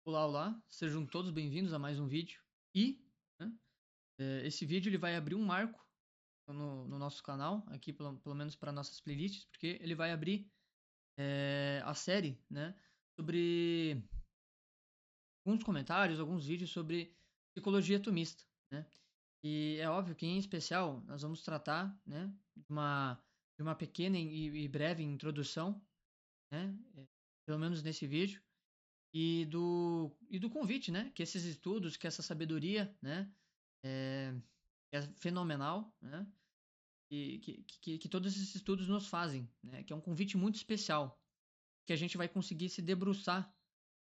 Olá, olá, sejam todos bem-vindos a mais um vídeo. E né, esse vídeo ele vai abrir um marco no nosso canal, aqui pelo menos para nossas playlists, porque ele vai abrir a série, né, sobre alguns comentários, alguns vídeos sobre psicologia atomista, né? E é óbvio que em especial nós vamos tratar, né, de uma pequena e breve introdução, né, pelo menos nesse vídeo e do convite, né? Que esses estudos, que essa sabedoria, né? É, é fenomenal, né? Que todos esses estudos nos fazem, né? Que é um convite muito especial, que a gente vai conseguir se debruçar,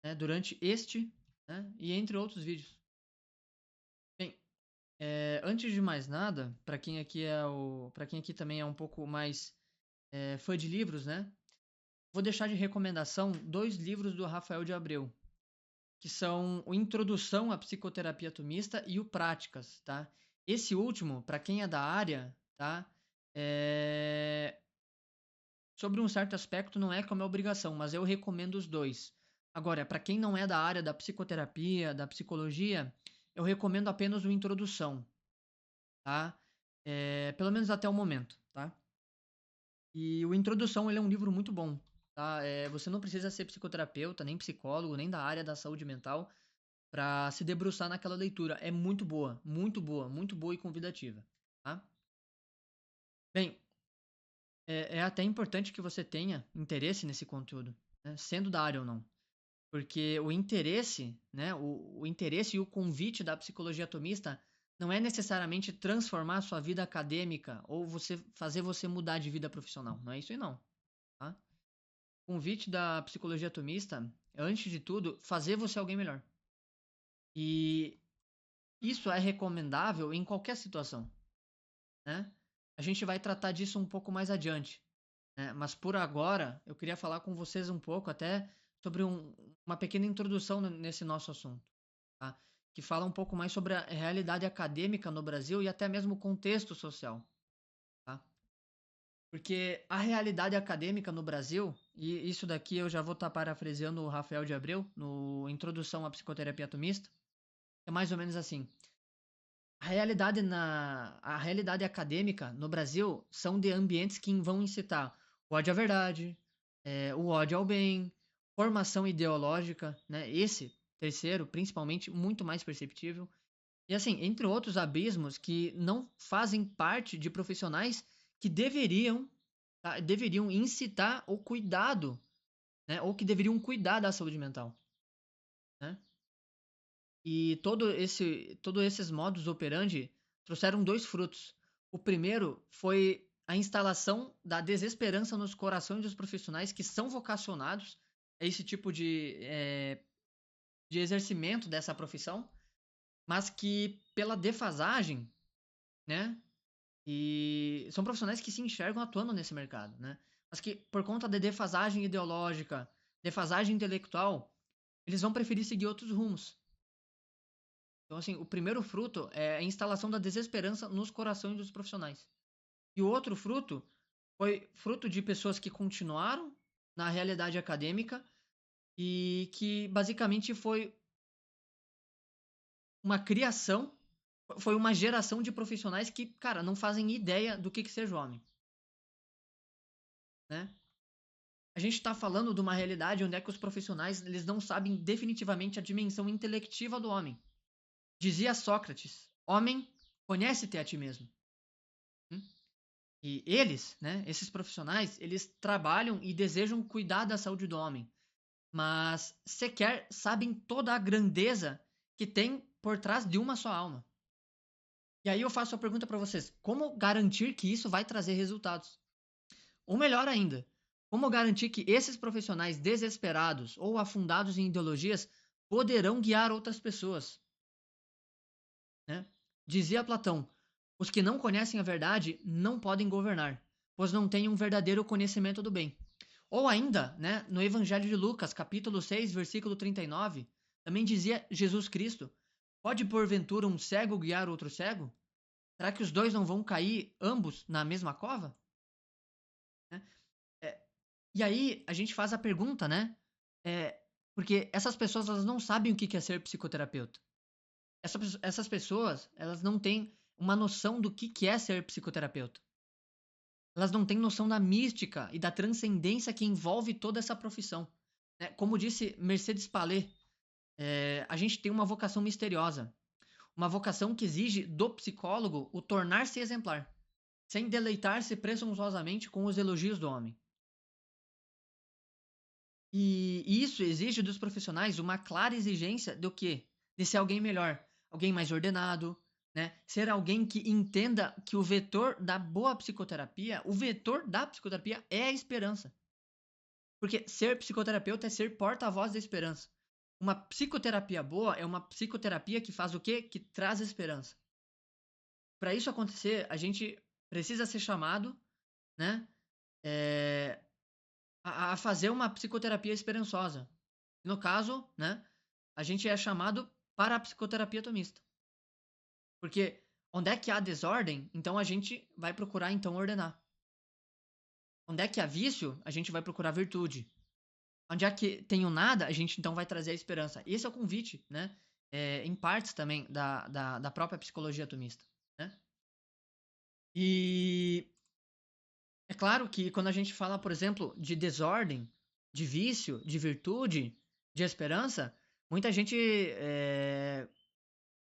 né? Durante este, né? E entre outros vídeos. Bem, antes de mais nada, para quem aqui também é um pouco mais fã de livros, né? Vou deixar de recomendação dois livros do Rafael de Abreu, que são o Introdução à Psicoterapia Atomista e o Práticas, tá? Esse último, para quem é da área, tá? É... Sobre um certo aspecto não é como é obrigação, mas eu recomendo os dois. Agora, para quem não é da área da psicoterapia, da psicologia, eu recomendo apenas o Introdução, tá? Pelo menos até o momento, tá? E o Introdução, ele é um livro muito bom, tá? Você não precisa ser psicoterapeuta, nem psicólogo, nem da área da saúde mental para se debruçar naquela leitura. É muito boa, muito boa, muito boa e convidativa, tá? Bem, é até importante que você tenha interesse nesse conteúdo, né? Sendo da área ou não. Porque o interesse, né, o interesse e o convite da psicologia atomista não é necessariamente transformar a sua vida acadêmica ou fazer você mudar de vida profissional. Não é isso aí não, tá? O convite da psicologia atomista é, antes de tudo, fazer você alguém melhor. E isso é recomendável em qualquer situação, né? A gente vai tratar disso um pouco mais adiante, né? Mas por agora, eu queria falar com vocês um pouco até sobre uma pequena introdução nesse nosso assunto, tá? Que fala um pouco mais sobre a realidade acadêmica no Brasil e até mesmo o contexto social, tá? Porque a realidade acadêmica no Brasil, e isso daqui eu já vou estar parafraseando o Rafael de Abreu no Introdução à Psicoterapia Atomista, é mais ou menos assim. A realidade acadêmica no Brasil são de ambientes que vão incitar o ódio à verdade, o ódio ao bem, formação ideológica, né? Esse terceiro, principalmente, muito mais perceptível. E assim, entre outros abismos que não fazem parte de profissionais que deveriam, tá? Deveriam incitar o cuidado, né? Ou que deveriam cuidar da saúde mental, né? E todos esses modus operandi trouxeram dois frutos. O primeiro foi a instalação da desesperança nos corações dos profissionais que são vocacionados a esse tipo de exercimento dessa profissão, mas que pela defasagem, né? E são profissionais que se enxergam atuando nesse mercado, né? Mas que por conta da defasagem ideológica, defasagem intelectual, eles vão preferir seguir outros rumos. Então, assim, o primeiro fruto é a instalação da desesperança nos corações dos profissionais. E o outro fruto foi fruto de pessoas que continuaram na realidade acadêmica e que basicamente foi uma criação, foi uma geração de profissionais que, cara, não fazem ideia do que seja o homem, né? A gente está falando de uma realidade onde é que os profissionais eles não sabem definitivamente a dimensão intelectiva do homem. Dizia Sócrates: homem, conhece-te a ti mesmo. Hum? E eles, né, esses profissionais, eles trabalham e desejam cuidar da saúde do homem, mas sequer sabem toda a grandeza que tem por trás de uma só alma. E aí eu faço a pergunta para vocês: como garantir que isso vai trazer resultados? Ou melhor ainda, como garantir que esses profissionais desesperados ou afundados em ideologias poderão guiar outras pessoas, né? Dizia Platão: os que não conhecem a verdade não podem governar, pois não têm um verdadeiro conhecimento do bem. Ou ainda, né, no Evangelho de Lucas, capítulo 6, versículo 39, também dizia Jesus Cristo: pode porventura um cego guiar outro cego? Será que os dois não vão cair ambos na mesma cova? Né? É, e aí a gente faz a pergunta, né? Porque essas pessoas, elas não sabem o que é ser psicoterapeuta. Essas pessoas, elas não têm uma noção do que é ser psicoterapeuta. Elas não têm noção da mística e da transcendência que envolve toda essa profissão. Né? Como disse Mercedes Palé, a gente tem uma vocação misteriosa. Uma vocação que exige do psicólogo o tornar-se exemplar, sem deleitar-se presunçosamente com os elogios do homem. E isso exige dos profissionais uma clara exigência do quê? De ser alguém melhor, alguém mais ordenado, né? Ser alguém que entenda que o vetor da boa psicoterapia, o vetor da psicoterapia é a esperança. Porque ser psicoterapeuta é ser porta-voz da esperança. Uma psicoterapia boa é uma psicoterapia que faz o quê? Que traz esperança. Para isso acontecer, a gente precisa ser chamado, né? É, a fazer uma psicoterapia esperançosa. No caso, né? A gente é chamado para a psicoterapia tomista. Porque onde é que há desordem, então a gente vai procurar então ordenar. Onde é que há vício, a gente vai procurar virtude. Onde é que tem o nada, a gente então vai trazer a esperança. Esse é o convite, né? Em partes também da própria psicologia atomista, né? E é claro que quando a gente fala, por exemplo, de desordem, de vício, de virtude, de esperança, muita gente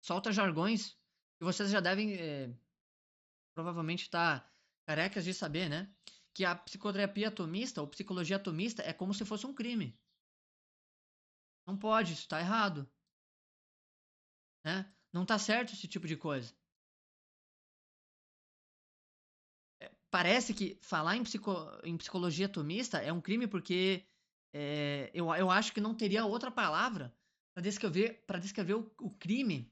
solta jargões que vocês já devem provavelmente estar carecas de saber, né? Que a psicoterapia atomista ou psicologia atomista é como se fosse um crime. Não pode, isso está errado, né? Não está certo esse tipo de coisa. Parece que falar em psicologia atomista é um crime porque eu acho que não teria outra palavra para descrever o crime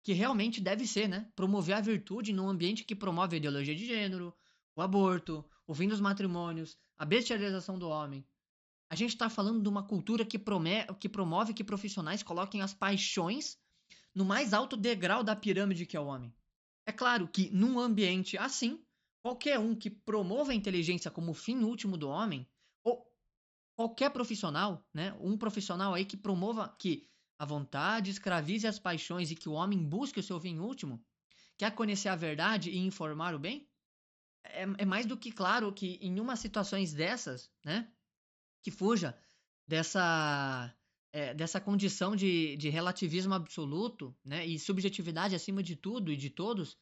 que realmente deve ser, né? Promover a virtude num ambiente que promove a ideologia de gênero, o aborto, o fim dos matrimônios, a bestialização do homem. A gente está falando de uma cultura que promove que profissionais coloquem as paixões no mais alto degrau da pirâmide que é o homem. É claro que num ambiente assim, qualquer um que promova a inteligência como fim último do homem, ou qualquer profissional, né? Um profissional aí que promova que a vontade escravize as paixões e que o homem busque o seu fim último, quer conhecer a verdade e informar o bem, é mais do que claro que em umas situações dessas, né? Que fuja dessa condição de relativismo absoluto, né? E subjetividade acima de tudo e de todos,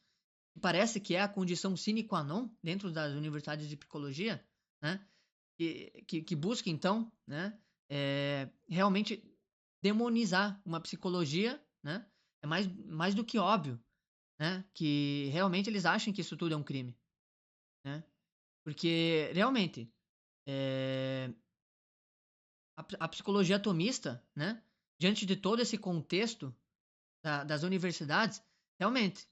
parece que é a condição sine qua non dentro das universidades de psicologia, né? Que busca, então, né? Realmente demonizar uma psicologia, né? É mais do que óbvio, né? Que realmente eles acham que isso tudo é um crime, né? Porque, realmente, é, a psicologia atomista, né? Diante de todo esse contexto das universidades, realmente,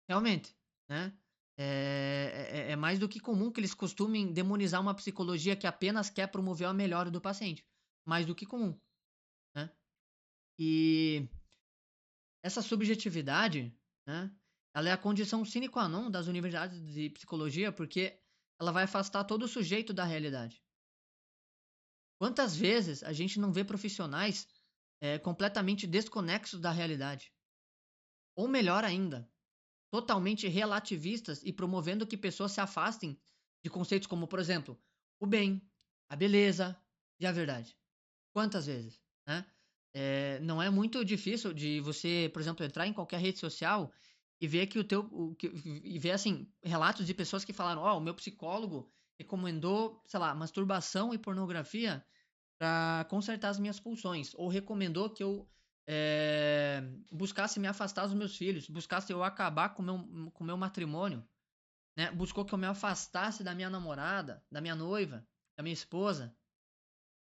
realmente, né? É mais do que comum que eles costumem demonizar uma psicologia que apenas quer promover a melhora do paciente. Mais do que comum, né? E essa subjetividade, né? Ela é a condição sine qua non das universidades de psicologia porque ela vai afastar todo o sujeito da realidade. Quantas vezes a gente não vê profissionais completamente desconexos da realidade? Ou melhor ainda, totalmente relativistas e promovendo que pessoas se afastem de conceitos como, por exemplo, o bem, a beleza e a verdade. Quantas vezes, né? Não é muito difícil de você, por exemplo, entrar em qualquer rede social e ver e ver assim relatos de pessoas que falaram, o meu psicólogo recomendou, sei lá, masturbação e pornografia para consertar as minhas pulsões, ou recomendou que eu buscasse me afastar dos meus filhos, buscasse eu acabar com meu matrimônio, né? Buscou que eu me afastasse da minha namorada, da minha noiva, da minha esposa,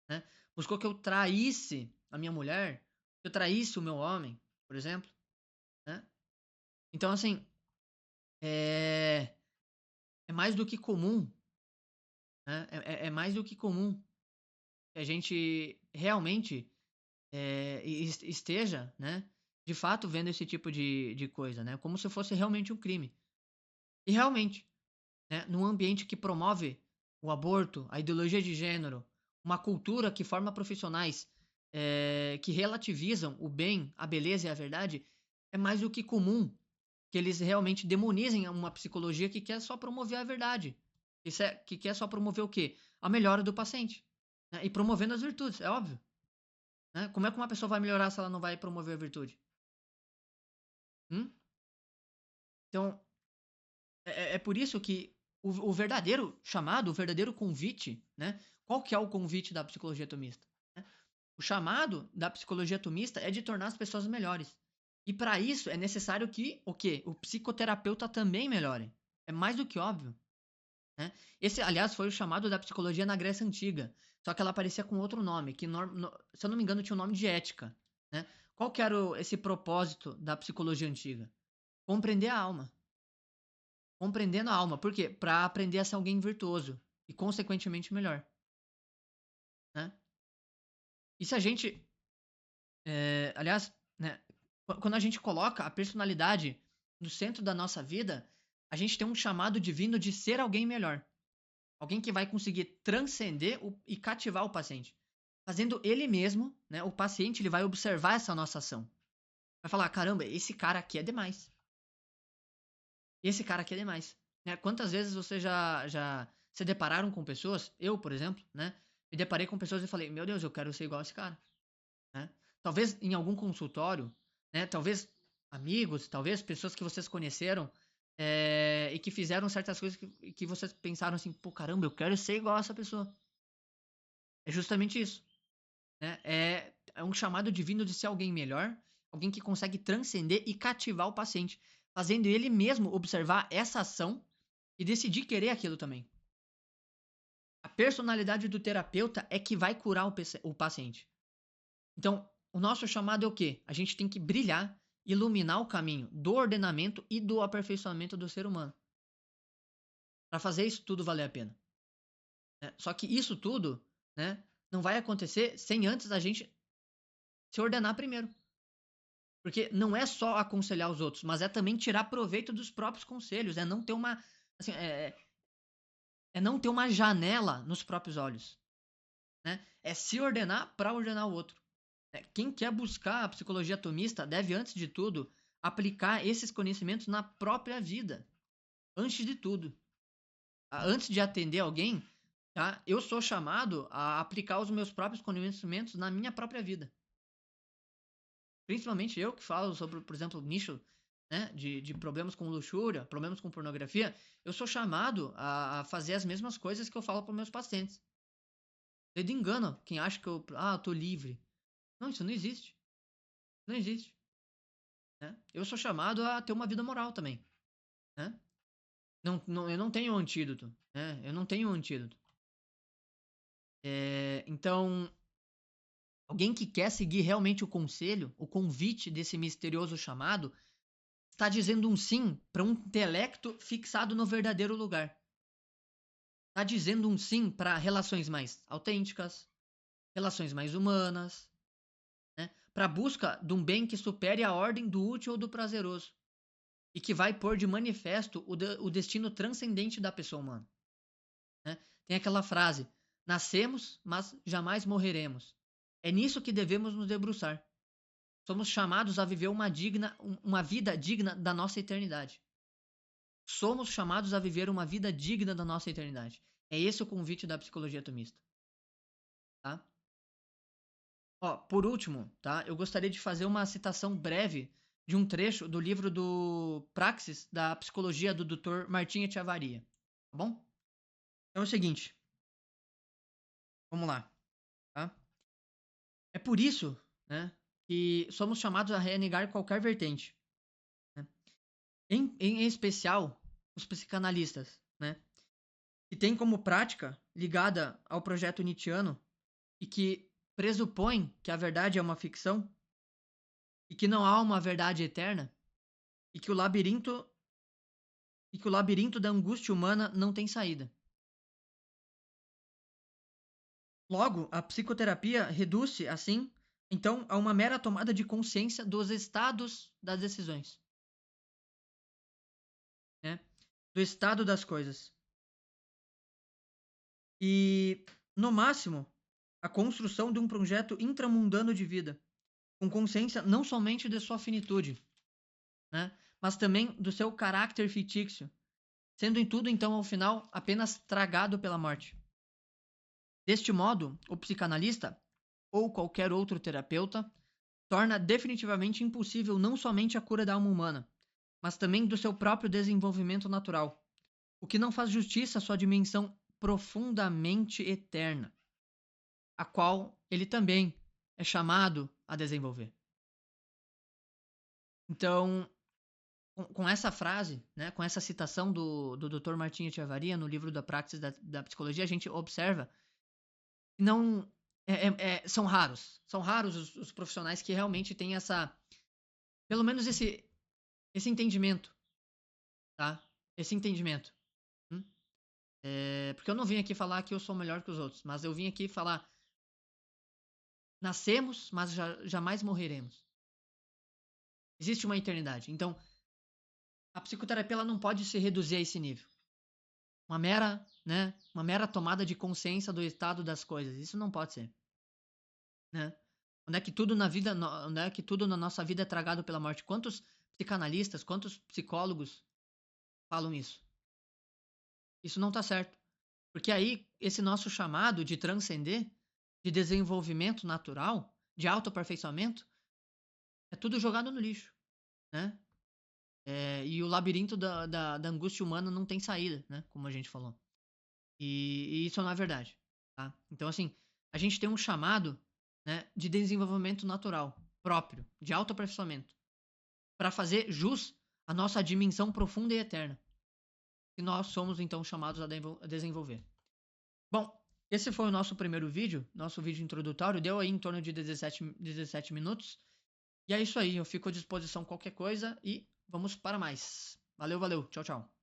né? Buscou que eu traísse a minha mulher, que eu traísse o meu homem, por exemplo, né? Então, assim, é, é mais do que comum, né? É mais do que comum que a gente realmente esteja, né, de fato vendo esse tipo de coisa, né, como se fosse realmente um crime. E realmente, né, num ambiente que promove o aborto, a ideologia de gênero, uma cultura que forma profissionais que relativizam o bem, a beleza e a verdade, é mais do que comum que eles realmente demonizem uma psicologia que quer só promover a verdade. Que quer só promover o quê? A melhora do paciente. Né? E promovendo as virtudes, é óbvio. Né? Como é que uma pessoa vai melhorar se ela não vai promover a virtude? Hum? Então, é por isso que o verdadeiro chamado, o verdadeiro convite, né? Qual que é o convite da psicologia atomista? Né? O chamado da psicologia atomista é de tornar as pessoas melhores. E para isso é necessário que o quê? O psicoterapeuta também melhore. É mais do que óbvio. Né? Esse, aliás, foi o chamado da psicologia na Grécia Antiga. Só que ela aparecia com outro nome, que, se eu não me engano, tinha o nome de ética. Né? Qual que era esse propósito da psicologia antiga? Compreender a alma. Compreendendo a alma. Por quê? Para aprender a ser alguém virtuoso e, consequentemente, melhor. Né? E se a gente. Aliás, né, quando a gente coloca a personalidade no centro da nossa vida, a gente tem um chamado divino de ser alguém melhor. Alguém que vai conseguir transcender e cativar o paciente. Fazendo ele mesmo, né, o paciente, ele vai observar essa nossa ação. Vai falar, caramba, esse cara aqui é demais. Esse cara aqui é demais. Né? Quantas vezes você já se depararam com pessoas, eu, por exemplo, né, me deparei com pessoas e falei, meu Deus, eu quero ser igual a esse cara. Né? Talvez em algum consultório, né, talvez amigos, talvez pessoas que vocês conheceram e que fizeram certas coisas que vocês pensaram assim, pô, caramba, eu quero ser igual a essa pessoa. É justamente isso. Né? É um chamado divino de ser alguém melhor, alguém que consegue transcender e cativar o paciente, fazendo ele mesmo observar essa ação e decidir querer aquilo também. A personalidade do terapeuta é que vai curar o paciente. Então, o nosso chamado é o quê? A gente tem que brilhar, iluminar o caminho do ordenamento e do aperfeiçoamento do ser humano. Para fazer isso tudo valer a pena. Né? Só que isso tudo, né, não vai acontecer sem antes a gente se ordenar primeiro. Porque não é só aconselhar os outros, mas é também tirar proveito dos próprios conselhos. É não ter uma. Assim, é não ter uma janela nos próprios olhos. Né? É se ordenar para ordenar o outro. Quem quer buscar a psicologia atomista deve, antes de tudo, aplicar esses conhecimentos na própria vida. Antes de tudo. Antes de atender alguém, tá? Eu sou chamado a aplicar os meus próprios conhecimentos na minha própria vida. Principalmente eu que falo sobre, por exemplo, nicho, né, de problemas com luxúria, problemas com pornografia, eu sou chamado a fazer as mesmas coisas que eu falo para meus pacientes. Dedo engano quem acha que eu tô livre. Não, isso não existe. Não existe. Né? Eu sou chamado a ter uma vida moral também. Né? Eu não tenho um antídoto. Né? Eu não tenho um antídoto. Então, alguém que quer seguir realmente o conselho, o convite desse misterioso chamado, está dizendo um sim para um intelecto fixado no verdadeiro lugar. Está dizendo um sim para relações mais autênticas, relações mais humanas, né? Para a busca de um bem que supere a ordem do útil ou do prazeroso e que vai pôr de manifesto o destino transcendente da pessoa humana. Né? Tem aquela frase: nascemos, mas jamais morreremos. É nisso que devemos nos debruçar. Somos chamados a viver uma vida digna da nossa eternidade. Somos chamados a viver uma vida digna da nossa eternidade. É esse o convite da psicologia atomista. Tá? Ó, por último, tá? Eu gostaria de fazer uma citação breve de um trecho do livro do Praxis da Psicologia do Dr. Martim Echevarria. Tá bom? É o seguinte. Vamos lá. Tá? É por isso, né, que somos chamados a renegar qualquer vertente. Né? Em especial, os psicanalistas, né? Que tem como prática ligada ao projeto nietzschiano e que pressupõe que a verdade é uma ficção e que não há uma verdade eterna e que o labirinto da angústia humana não tem saída. Logo, a psicoterapia reduz-se assim, então, a uma mera tomada de consciência dos estados das decisões, né? Do estado das coisas. E no máximo, a construção de um projeto intramundano de vida, com consciência não somente de sua finitude, né, mas também do seu caráter fictício, sendo em tudo, então, ao final, apenas tragado pela morte. Deste modo, o psicanalista, ou qualquer outro terapeuta, torna definitivamente impossível não somente a cura da alma humana, mas também do seu próprio desenvolvimento natural, o que não faz justiça à sua dimensão profundamente eterna, a qual ele também é chamado a desenvolver. Então, com essa frase, né, com essa citação do Dr. Martim Echevarria no livro da Praxis da Psicologia, a gente observa que não são raros os profissionais que realmente têm pelo menos esse entendimento, tá? Esse entendimento. Porque eu não vim aqui falar que eu sou melhor que os outros, mas eu vim aqui falar: nascemos, mas jamais morreremos. Existe uma eternidade. Então, a psicoterapia ela não pode se reduzir a esse nível. Uma mera tomada de consciência do estado das coisas. Isso não pode ser, né? Onde é que tudo na nossa vida é tragado pela morte? Quantos psicanalistas, quantos psicólogos falam isso? Isso não está certo. Porque aí, esse nosso chamado de transcender, de desenvolvimento natural, de autoaperfeiçoamento, é tudo jogado no lixo, né? E o labirinto da angústia humana não tem saída, né? Como a gente falou. E isso não é verdade, tá? Então, assim, a gente tem um chamado, né, de desenvolvimento natural, próprio, de autoaperfeiçoamento, para fazer jus à nossa dimensão profunda e eterna, que nós somos, então, chamados a desenvolver. Bom, esse foi o nosso primeiro vídeo, nosso vídeo introdutório, deu aí em torno de 17 minutos. E é isso aí, eu fico à disposição qualquer coisa e vamos para mais. Valeu, valeu, tchau, tchau.